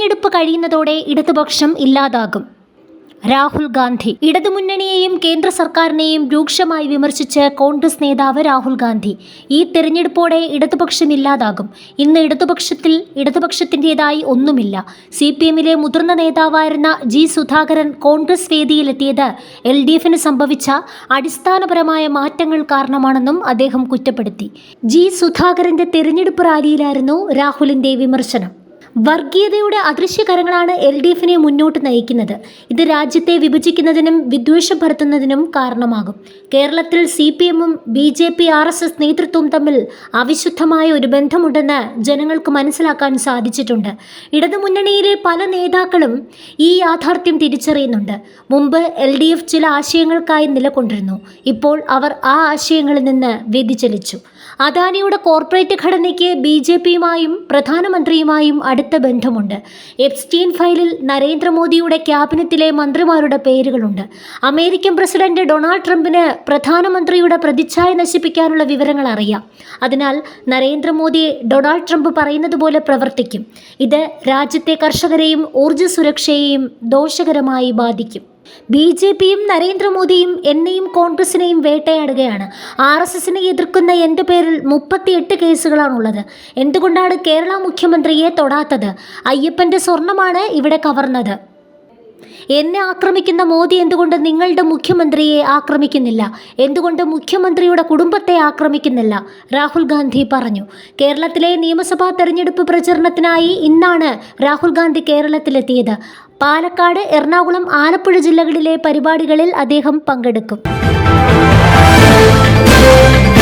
തെരഞ്ഞെടുപ്പ് കഴിയുന്നതോടെ ഇടതുപക്ഷം ഇല്ലാതാകും. രാഹുൽ ഗാന്ധി. ഇടതുമുന്നണിയെയും കേന്ദ്ര സർക്കാരിനെയും രൂക്ഷമായി വിമർശിച്ച് കോൺഗ്രസ് നേതാവ് രാഹുൽ ഗാന്ധി. ഈ തെരഞ്ഞെടുപ്പോടെ ഇടതുപക്ഷം ഇല്ലാതാകും. ഇന്ന് ഇടതുപക്ഷത്തിൻ്റെതായി ഒന്നുമില്ല. CPMലെ മുതിർന്ന നേതാവായിരുന്ന G. സുധാകരൻ കോൺഗ്രസ് വേദിയിലെത്തിയത് LDFന് സംഭവിച്ച അടിസ്ഥാനപരമായ മാറ്റങ്ങൾ കാരണമാണെന്നും അദ്ദേഹം കുറ്റപ്പെടുത്തി. G. സുധാകരന്റെ തെരഞ്ഞെടുപ്പ് റാലിയിലായിരുന്നു രാഹുലിന്റെ വിമർശനം. വർഗീയതയുടെ അദൃശ്യകരങ്ങളാണ് LDFനെ മുന്നോട്ട് നയിക്കുന്നത്. ഇത് രാജ്യത്തെ വിഭജിക്കുന്നതിനും വിദ്വേഷം പരത്തുന്നതിനും കാരണമാകും. കേരളത്തിൽ CPMും BJP RSS നേതൃത്വവും തമ്മിൽ അവിശുദ്ധമായ ഒരു ബന്ധമുണ്ടെന്ന് ജനങ്ങൾക്ക് മനസ്സിലാക്കാൻ സാധിച്ചിട്ടുണ്ട്. ഇടതുമുന്നണിയിലെ പല നേതാക്കളും ഈ യാഥാർത്ഥ്യം തിരിച്ചറിയുന്നുണ്ട്. മുമ്പ് LDF ചില ആശയങ്ങൾക്കായി നിലകൊണ്ടിരുന്നു. ഇപ്പോൾ അവർ ആ ആശയങ്ങളിൽ നിന്ന് വ്യതിചലിച്ചു. അദാനിയുടെ കോർപ്പറേറ്റ് ഘടനയ്ക്ക് BJPയുമായും പ്രധാനമന്ത്രിയുമായും അടുത്ത ബന്ധമുണ്ട്. എപ്സ്റ്റീൻ ഫയലിൽ നരേന്ദ്രമോദിയുടെ ക്യാബിനറ്റിലെ മന്ത്രിമാരുടെ പേരുകളുണ്ട്. അമേരിക്കൻ പ്രസിഡന്റ് ഡൊണാൾഡ് ട്രംപിന് പ്രധാനമന്ത്രിയുടെ പ്രതിച്ഛായ നശിപ്പിക്കാനുള്ള വിവരങ്ങൾ അറിയാം. അതിനാൽ നരേന്ദ്രമോദിയെ ഡൊണാൾഡ് ട്രംപ് പറയുന്നത് പോലെ പ്രവർത്തിക്കും. ഇത് രാജ്യത്തെ കർഷകരെയും ഊർജ്ജ സുരക്ഷയെയും ദോഷകരമായി ബാധിക്കും. BJPയും നരേന്ദ്രമോദിയും എന്നെയും കോൺഗ്രസിനെയും വേട്ടയാടുകയാണ്. RSSനെ എതിർക്കുന്ന എൻ്റെ പേരിൽ 38 കേസുകളാണുള്ളത്. എന്തുകൊണ്ടാണ് കേരള മുഖ്യമന്ത്രിയെ തൊടാത്തത്? അയ്യപ്പൻ്റെ സ്വർണമാണ് ഇവിടെ കവർന്നത്. എന്നെ ആക്രമിക്കുന്ന മോദി എന്തുകൊണ്ട് നിങ്ങളുടെ മുഖ്യമന്ത്രിയെ ആക്രമിക്കുന്നില്ല? എന്തുകൊണ്ട് മുഖ്യമന്ത്രിയുടെ കുടുംബത്തെ ആക്രമിക്കുന്നില്ല? രാഹുൽ ഗാന്ധി പറഞ്ഞു. കേരളത്തിലെ നിയമസഭാ തെരഞ്ഞെടുപ്പ് പ്രചരണത്തിനായി ഇന്നാണ് രാഹുൽ ഗാന്ധി കേരളത്തിലെത്തിയത്. പാലക്കാട്, എറണാകുളം, ആലപ്പുഴ ജില്ലകളിലെ പരിപാടികളിൽ അദ്ദേഹം പങ്കെടുക്കും.